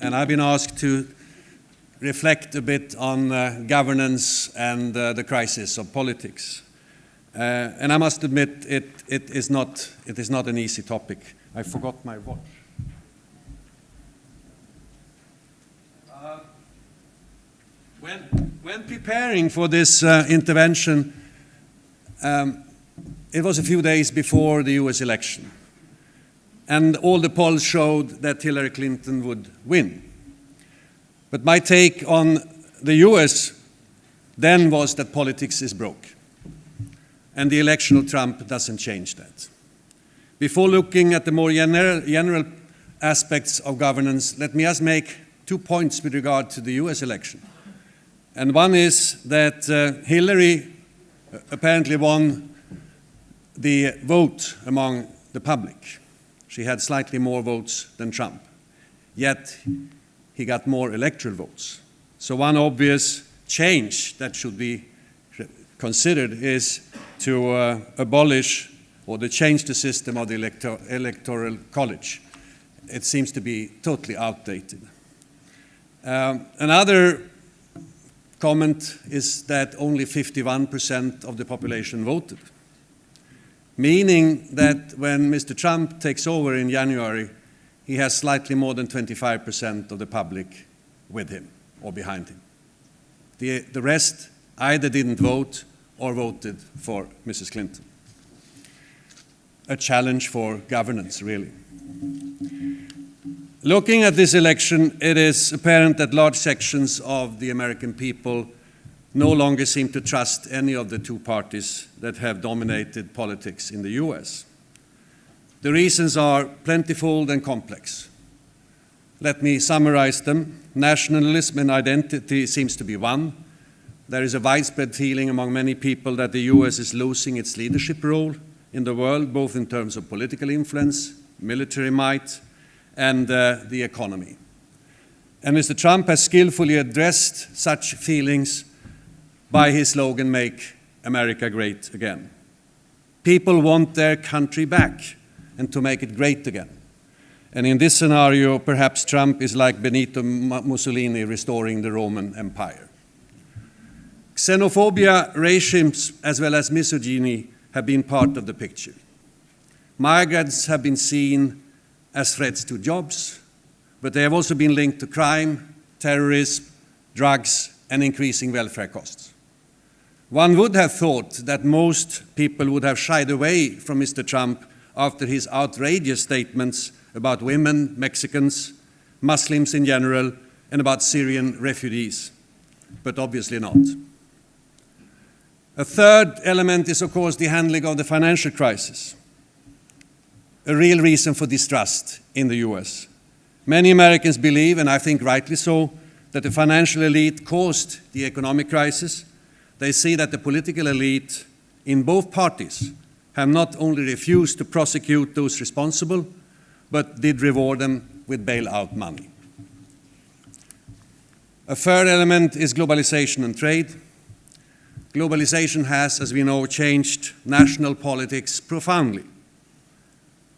And I've been asked to reflect a bit on governance and the crisis of politics. And I must admit, it is not an easy topic. I forgot my watch. When preparing for this intervention, it was a few days before the US election. And all the polls showed that Hillary Clinton would win. But my take on the US then was that politics is broke. And the election of Trump doesn't change that. Before looking at the more general aspects of governance, let me just make 2 points with regard to the US election. And one is that Hillary apparently won the vote among the public. She had slightly more votes than Trump, yet he got more electoral votes. So one obvious change that should be considered is to abolish or to change the system of the electoral college. It seems to be totally outdated. Another comment is that only 51% of the population voted, meaning that when Mr. Trump takes over in January, he has slightly more than 25% of the public with him or behind him. The rest either didn't vote or voted for Mrs. Clinton. A challenge for governance, really. Looking at this election, it is apparent that large sections of the American people no longer seem to trust any of the two parties that have dominated politics in the US. The reasons are plentiful and complex. Let me summarize them. Nationalism and identity seems to be one. There is a widespread feeling among many people that the US is losing its leadership role in the world, both in terms of political influence, military might, and the economy. And Mr. Trump has skillfully addressed such feelings by his slogan, "Make America Great Again." People want their country back and to make it great again. And in this scenario, perhaps Trump is like Benito Mussolini restoring the Roman Empire. Xenophobia, racism, as well as misogyny have been part of the picture. Migrants have been seen as threats to jobs, but they have also been linked to crime, terrorism, drugs, and increasing welfare costs. One would have thought that most people would have shied away from Mr. Trump after his outrageous statements about women, Mexicans, Muslims in general, and about Syrian refugees, but obviously not. A third element is, of course, the handling of the financial crisis, a real reason for distrust in the US. Many Americans believe, and I think rightly so, that the financial elite caused the economic crisis. They see that the political elite in both parties have not only refused to prosecute those responsible, but did reward them with bailout money. A third element is globalization and trade. Globalization has, as we know, changed national politics profoundly.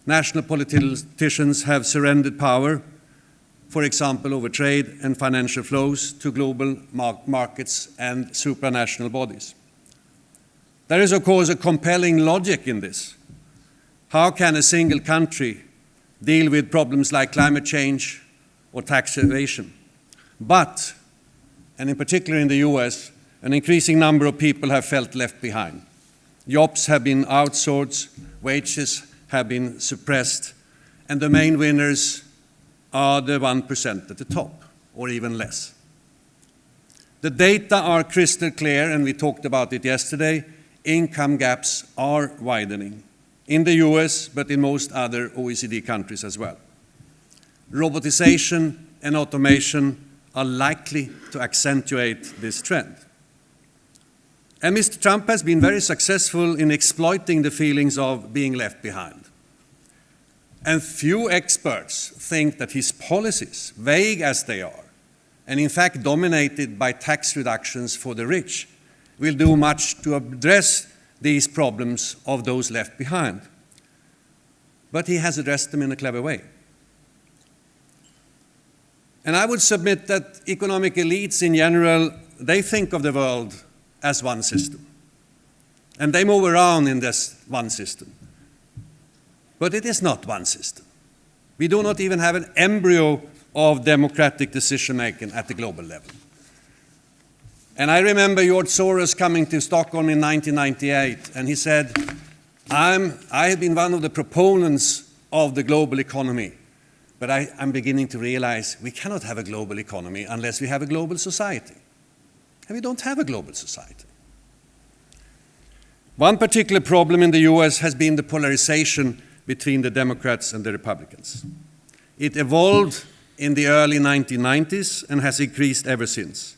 National politicians have surrendered power, for example, over trade and financial flows, to global markets and supranational bodies. There is, of course, a compelling logic in this. How can a single country deal with problems like climate change or tax evasion? But, and in particular in the US, an increasing number of people have felt left behind. Jobs have been outsourced, wages have been suppressed, and the main winners are the 1% at the top, or even less. The data are crystal clear, and we talked about it yesterday. Income gaps are widening in the US, but in most other OECD countries as well. Robotization and automation are likely to accentuate this trend. And Mr. Trump has been very successful in exploiting the feelings of being left behind. And few experts think that his policies, vague as they are, and in fact dominated by tax reductions for the rich, will do much to address these problems of those left behind. But he has addressed them in a clever way. And I would submit that economic elites in general, they think of the world as one system. And they move around in this one system. But it is not one system. We do not even have an embryo of democratic decision-making at the global level. And I remember George Soros coming to Stockholm in 1998, and he said, I have been one of the proponents of the global economy, but I'm beginning to realize we cannot have a global economy unless we have a global society. And we don't have a global society. One particular problem in the US has been the polarization between the Democrats and the Republicans. It evolved in the early 1990s and has increased ever since.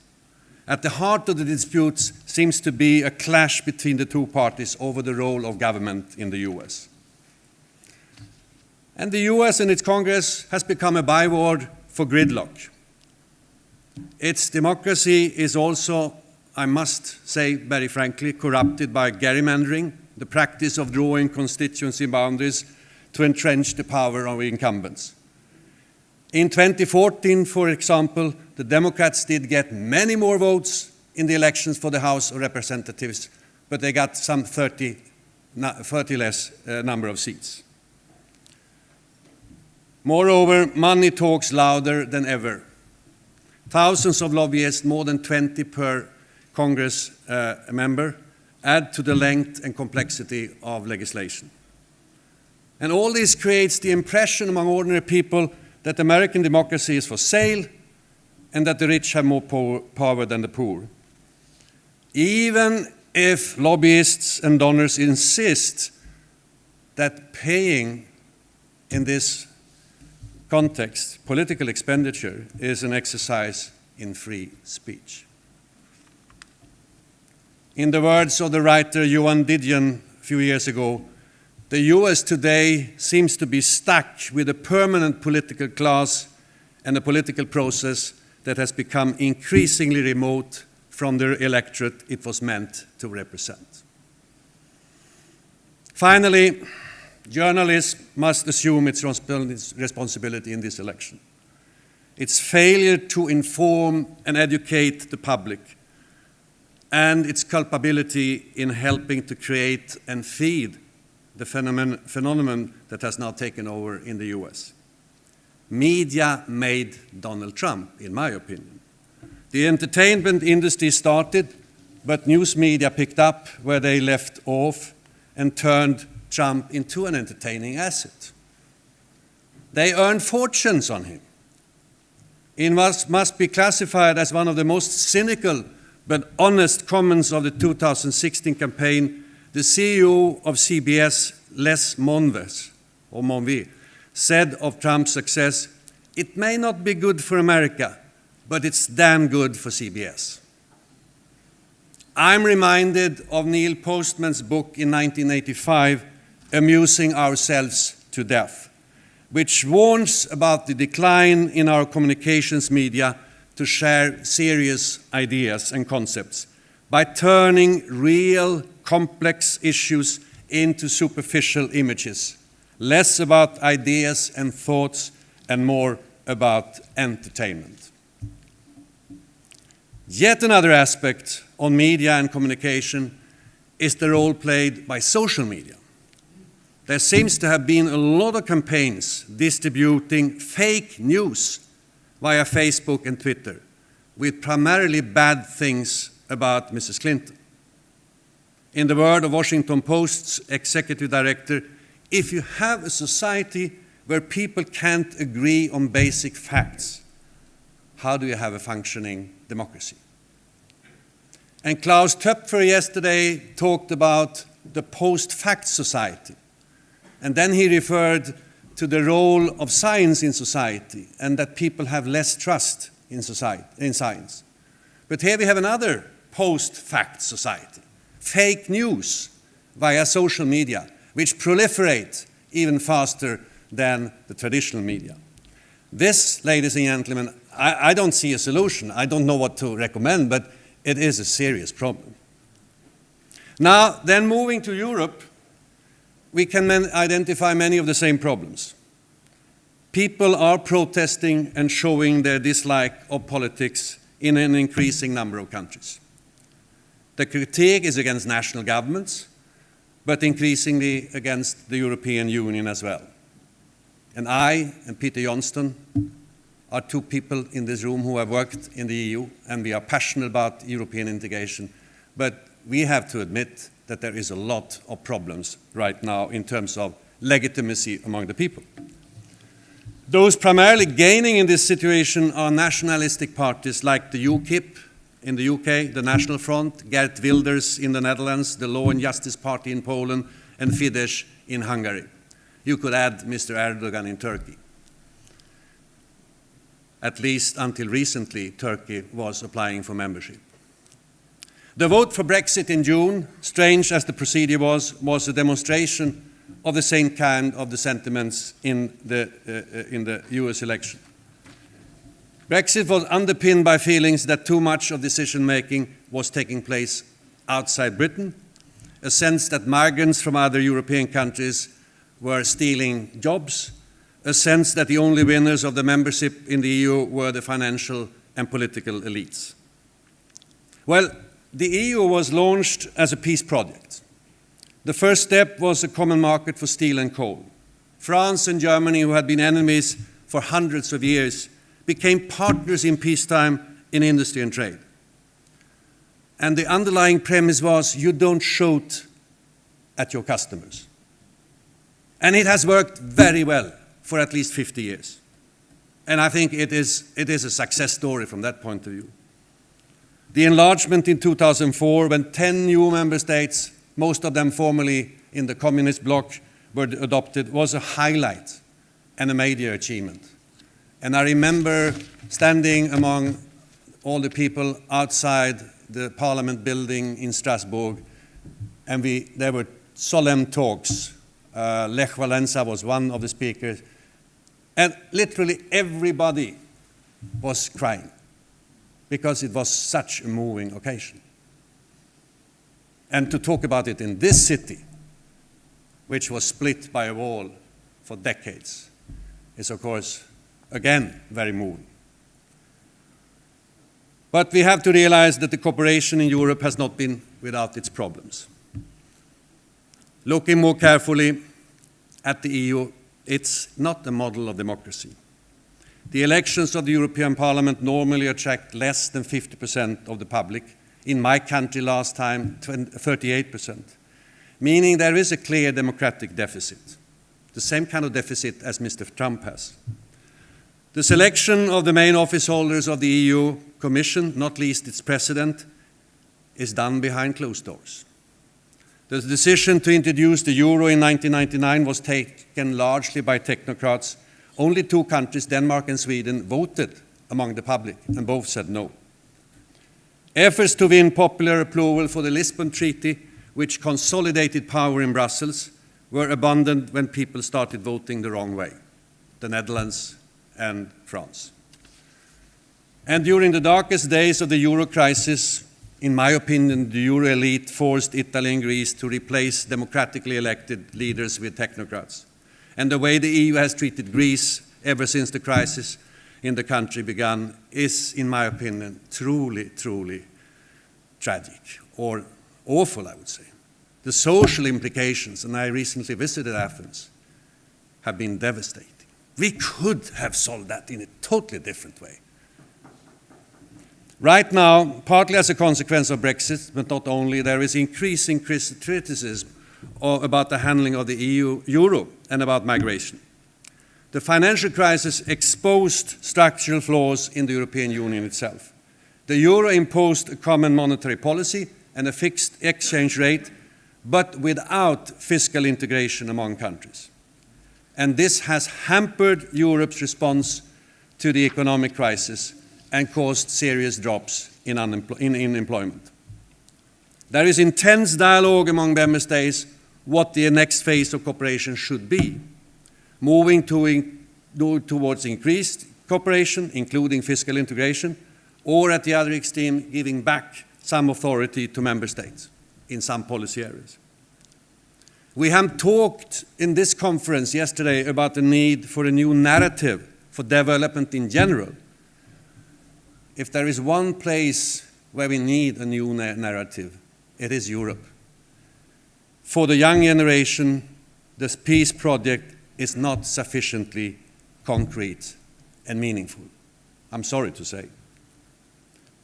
At the heart of the disputes seems to be a clash between the two parties over the role of government in the US. And the US and its Congress has become a byword for gridlock. Its democracy is also, I must say very frankly, corrupted by gerrymandering, the practice of drawing constituency boundaries to entrench the power of incumbents. In 2014, for example, the Democrats did get many more votes in the elections for the House of Representatives, but they got some 30 less number of seats. Moreover, money talks louder than ever. Thousands of lobbyists, more than 20 per Congress member, add to the length and complexity of legislation. And all this creates the impression among ordinary people that American democracy is for sale and that the rich have more power than the poor. Even if lobbyists and donors insist that paying in this context, political expenditure, is an exercise in free speech. In the words of the writer Johan Didion a few years ago, the US today seems to be stuck with a permanent political class and a political process that has become increasingly remote from the electorate it was meant to represent. Finally, journalism must assume its responsibility in this election. Its failure to inform and educate the public, and its culpability in helping to create and feed the phenomenon that has now taken over in the US. Media made Donald Trump, in my opinion. The entertainment industry started, but news media picked up where they left off and turned Trump into an entertaining asset. They earned fortunes on him. It must be classified as one of the most cynical but honest comments of the 2016 campaign. The CEO of CBS, Les Monvey, said of Trump's success, "It may not be good for America, but it's damn good for CBS." I'm reminded of Neil Postman's book in 1985, Amusing Ourselves to Death, which warns about the decline in our communications media to share serious ideas and concepts by turning real, complex issues into superficial images, less about ideas and thoughts and more about entertainment. Yet another aspect on media and communication is the role played by social media. There seems to have been a lot of campaigns distributing fake news via Facebook and Twitter, with primarily bad things about Mrs. Clinton. In the word of Washington Post's executive director, if you have a society where people can't agree on basic facts, how do you have a functioning democracy? And Klaus Töpfer yesterday talked about the post-fact society. And then he referred to the role of science in society and that people have less trust in science. But here we have another post-fact society, fake news via social media, which proliferate even faster than the traditional media. This, ladies and gentlemen, I don't see a solution. I don't know what to recommend, but it is a serious problem. Now, then moving to Europe, we can identify many of the same problems. People are protesting and showing their dislike of politics in an increasing number of countries. The critique is against national governments, but increasingly against the European Union as well. And I and Peter Johnston are two people in this room who have worked in the EU, and we are passionate about European integration. But we have to admit that there is a lot of problems right now in terms of legitimacy among the people. Those primarily gaining in this situation are nationalistic parties like the UKIP in the UK, the National Front, Geert Wilders in the Netherlands, the Law and Justice Party in Poland, and Fidesz in Hungary. You could add Mr. Erdogan in Turkey. At least until recently, Turkey was applying for membership. The vote for Brexit in June, strange as the procedure was a demonstration of the same kind of the sentiments in the US election. Brexit was underpinned by feelings that too much of decision-making was taking place outside Britain, a sense that migrants from other European countries were stealing jobs, a sense that the only winners of the membership in the EU were the financial and political elites. Well, the EU was launched as a peace project. The first step was a common market for steel and coal. France and Germany, who had been enemies for hundreds of years, became partners in peacetime in industry and trade. And the underlying premise was you don't shoot at your customers. And it has worked very well for at least 50 years. And I think it is a success story from that point of view. The enlargement in 2004, when 10 new member states, most of them formerly in the communist bloc, were adopted, was a highlight and a major achievement. And I remember standing among all the people outside the Parliament building in Strasbourg, and there were solemn talks. Lech Walesa was one of the speakers, and literally everybody was crying because it was such a moving occasion. And to talk about it in this city, which was split by a wall for decades, is of course, again, very moving. But we have to realize that the cooperation in Europe has not been without its problems. Looking more carefully at the EU, it's not a model of democracy. The elections of the European Parliament normally attract less than 50% of the public. In my country last time, 38%, meaning there is a clear democratic deficit, the same kind of deficit as Mr. Trump has. The selection of the main office holders of the EU Commission, not least its president, is done behind closed doors. The decision to introduce the euro in 1999 was taken largely by technocrats. Only two countries, Denmark and Sweden, voted among the public, and both said no. Efforts to win popular approval for the Lisbon Treaty, which consolidated power in Brussels, were abandoned when people started voting the wrong way, the Netherlands and France. And during the darkest days of the euro crisis, in my opinion, the euro elite forced Italy and Greece to replace democratically elected leaders with technocrats. And the way the EU has treated Greece ever since the crisis in the country began is, in my opinion, truly, truly tragic, or awful, I would say. The social implications, and I recently visited Athens, have been devastating. We could have solved that in a totally different way. Right now, partly as a consequence of Brexit, but not only, there is increasing criticism about the handling of the euro and about migration. The financial crisis exposed structural flaws in the European Union itself. The euro imposed a common monetary policy and a fixed exchange rate, but without fiscal integration among countries. And this has hampered Europe's response to the economic crisis and caused serious drops in employment. There is intense dialogue among member states what the next phase of cooperation should be, moving towards increased cooperation, including fiscal integration, or at the other extreme, giving back some authority to member states in some policy areas. We have talked in this conference yesterday about the need for a new narrative for development in general. If there is one place where we need a new narrative, it is Europe. For the young generation, this peace project is not sufficiently concrete and meaningful, I'm sorry to say.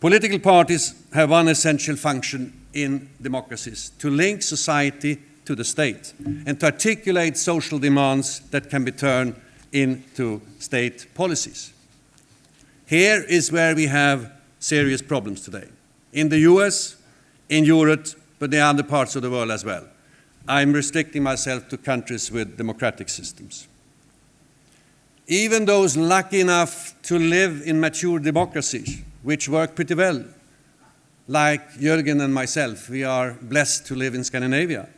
Political parties have one essential function in democracies: to link society to the state and to articulate social demands that can be turned into state policies. Here is where we have serious problems today. In the US, in Europe, but in other parts of the world as well. I'm restricting myself to countries with democratic systems. Even those lucky enough to live in mature democracies, which work pretty well, like Jürgen and myself, we are blessed to live in Scandinavia.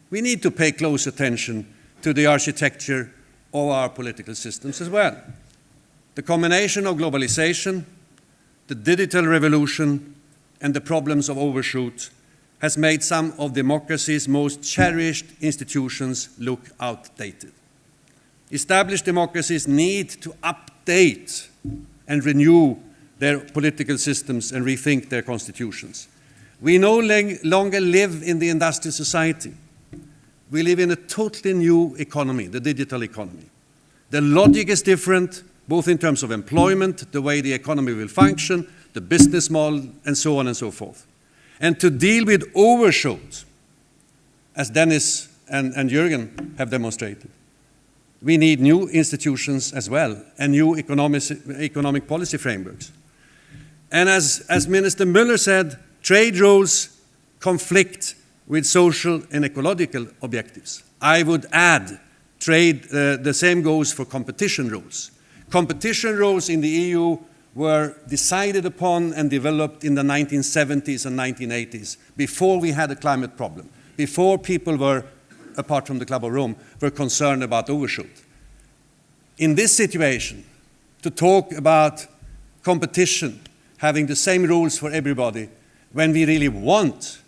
We need to pay close attention to the architecture of our political systems as well. The combination of globalization, the digital revolution, and the problems of overshoot has made some of democracy's most cherished institutions look outdated. Established democracies need to update and renew their political systems and rethink their constitutions. We no longer live in the industrial society. We live in a totally new economy, the digital economy. The logic is different, both in terms of employment, the way the economy will function, the business model, and so on and so forth. And to deal with overshoot, as Dennis and Jürgen have demonstrated, we need new institutions as well, and new economic policy frameworks. And as Minister Müller said, trade rules conflict with social and ecological objectives. I would add, the same goes for competition rules. Competition rules in the EU were decided upon and developed in the 1970s and 1980s, before we had a climate problem, before people were, apart from the Club of Rome, were concerned about overshoot. In this situation, to talk about competition, having the same rules for everybody, when we really want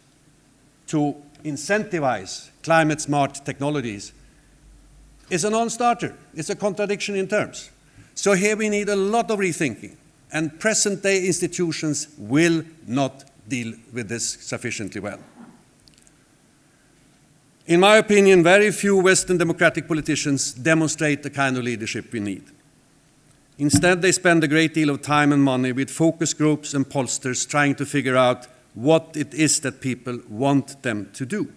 to incentivize climate-smart technologies, is a non-starter. It's a contradiction in terms. So here we need a lot of rethinking, and present-day institutions will not deal with this sufficiently well. In my opinion, very few Western democratic politicians demonstrate the kind of leadership we need. Instead, they spend a great deal of time and money with focus groups and pollsters trying to figure out what it is that people want them to do.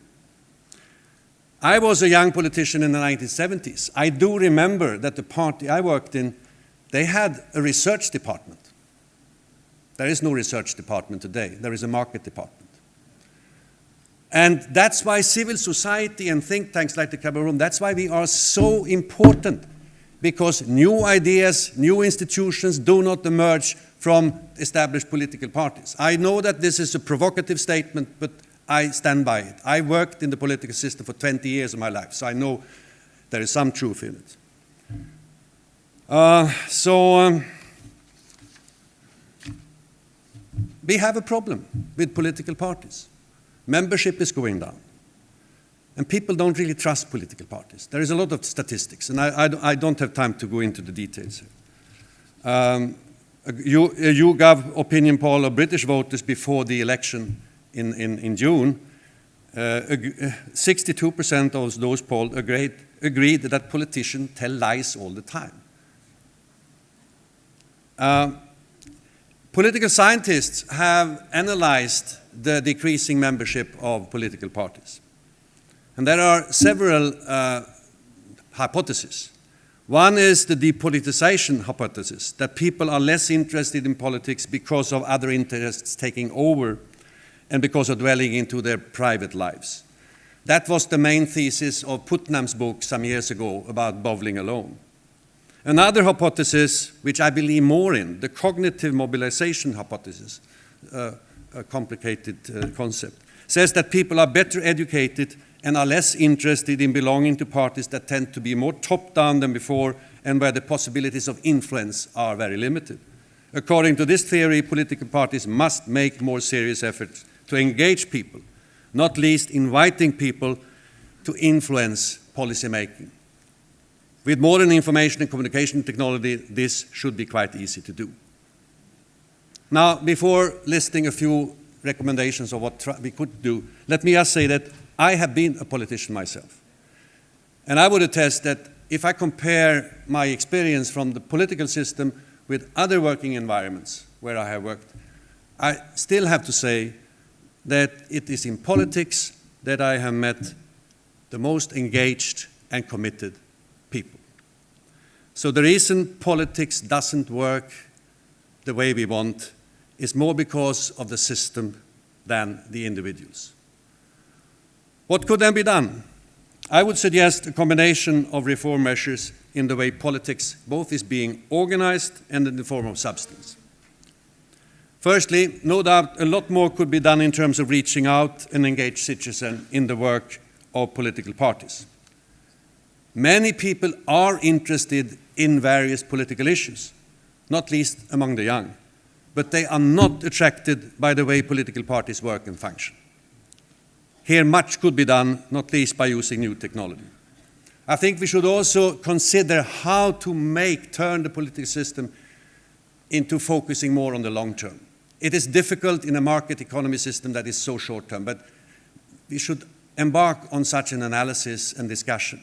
I was a young politician in the 1970s. I do remember that the party I worked in, they had a research department. There is no research department today. There is a market department. And that's why civil society and think tanks like the Club of Rome, that's why we are so important, because new ideas, new institutions do not emerge from established political parties. I know that this is a provocative statement, but I stand by it. I worked in the political system for 20 years of my life, so I know there is some truth in it. We have a problem with political parties. Membership is going down. And people don't really trust political parties. There is a lot of statistics, and I don't have time to go into the details here. A YouGov opinion poll of British voters before the election in June, 62% of those polled agreed that politicians tell lies all the time. Political scientists have analyzed the decreasing membership of political parties. And there are several hypotheses. One is the depoliticization hypothesis, that people are less interested in politics because of other interests taking over and because of dwelling into their private lives. That was the main thesis of Putnam's book some years ago about bowling alone. Another hypothesis, which I believe more in, the cognitive mobilization hypothesis, a complicated concept, says that people are better educated and are less interested in belonging to parties that tend to be more top-down than before and where the possibilities of influence are very limited. According to this theory, political parties must make more serious efforts to engage people, not least inviting people to influence policy making. With modern information and communication technology, this should be quite easy to do. Now, before listing a few recommendations of what we could do, let me just say that I have been a politician myself. And I would attest that if I compare my experience from the political system with other working environments where I have worked, I still have to say that it is in politics that I have met the most engaged and committed people. So the reason politics doesn't work the way we want is more because of the system than the individuals. What could then be done? I would suggest a combination of reform measures in the way politics both is being organized and in the form of substance. Firstly, no doubt a lot more could be done in terms of reaching out and engage citizens in the work of political parties. Many people are interested in various political issues, not least among the young, but they are not attracted by the way political parties work and function. Here much could be done, not least by using new technology. I think we should also consider how to turn the political system into focusing more on the long term. It is difficult in a market economy system that is so short term, but we should embark on such an analysis and discussion.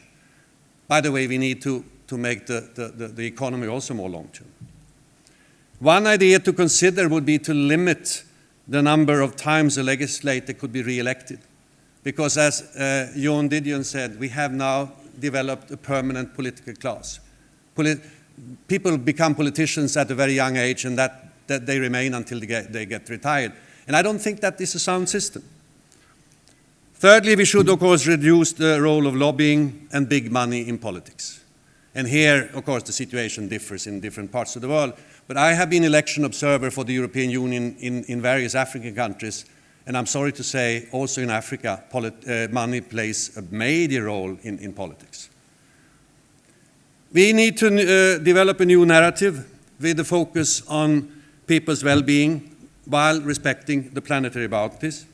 By the way, we need to make the economy also more long term. One idea to consider would be to limit the number of times a legislator could be re-elected. Because as Jon Didion said, we have now developed a permanent political class. People become politicians at a very young age, and that they remain until they get retired. And I don't think that is a sound system. Thirdly, we should, of course, reduce the role of lobbying and big money in politics. And here, of course, the situation differs in different parts of the world. But I have been election observer for the European Union in various African countries, and I'm sorry to say, also in Africa, money plays a major role in politics. We need to develop a new narrative with a focus on people's well-being while respecting the planetary boundaries.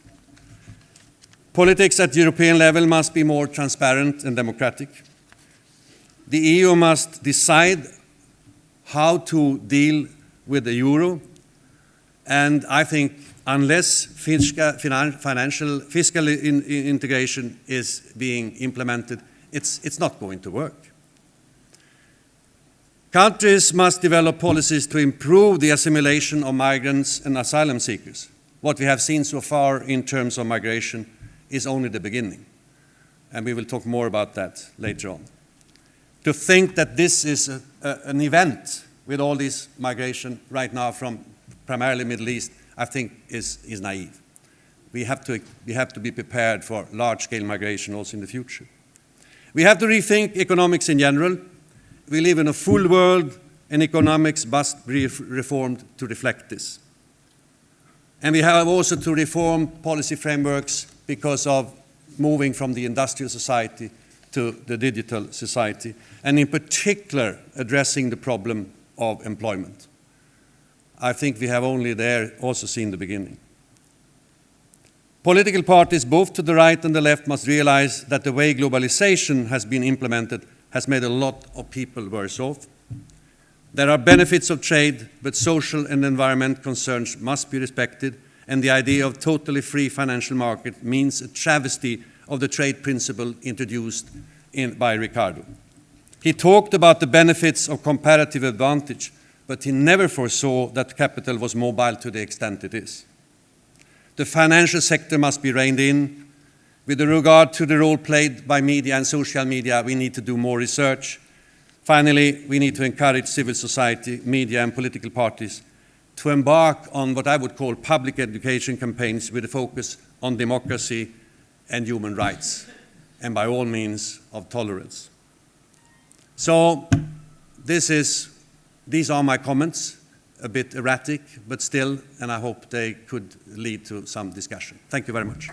Politics at European level must be more transparent and democratic. The EU must decide how to deal with the euro, and I think unless fiscal integration is being implemented, it's not going to work. Countries must develop policies to improve the assimilation of migrants and asylum seekers. What we have seen so far in terms of migration is only the beginning, and we will talk more about that later on. To think that this is an event with all this migration right now from primarily Middle East, I think is naive. We have to be prepared for large-scale migration also in the future. We have to rethink economics in general. We live in a full world, and economics must be reformed to reflect this. And we have also to reform policy frameworks because of moving from the industrial society to the digital society, and in particular addressing the problem of employment. I think we have only there also seen the beginning. Political parties, both to the right and the left, must realize that the way globalization has been implemented has made a lot of people worse off. There are benefits of trade, but social and environmental concerns must be respected, and the idea of totally free financial market means a travesty of the trade principle introduced by Ricardo. He talked about the benefits of comparative advantage, but he never foresaw that capital was mobile to the extent it is. The financial sector must be reined in. With regard to the role played by media and social media, we need to do more research. Finally, we need to encourage civil society, media, and political parties to embark on what I would call public education campaigns with a focus on democracy and human rights, and by all means of tolerance. So these are my comments, a bit erratic, but still, and I hope they could lead to some discussion. Thank you very much.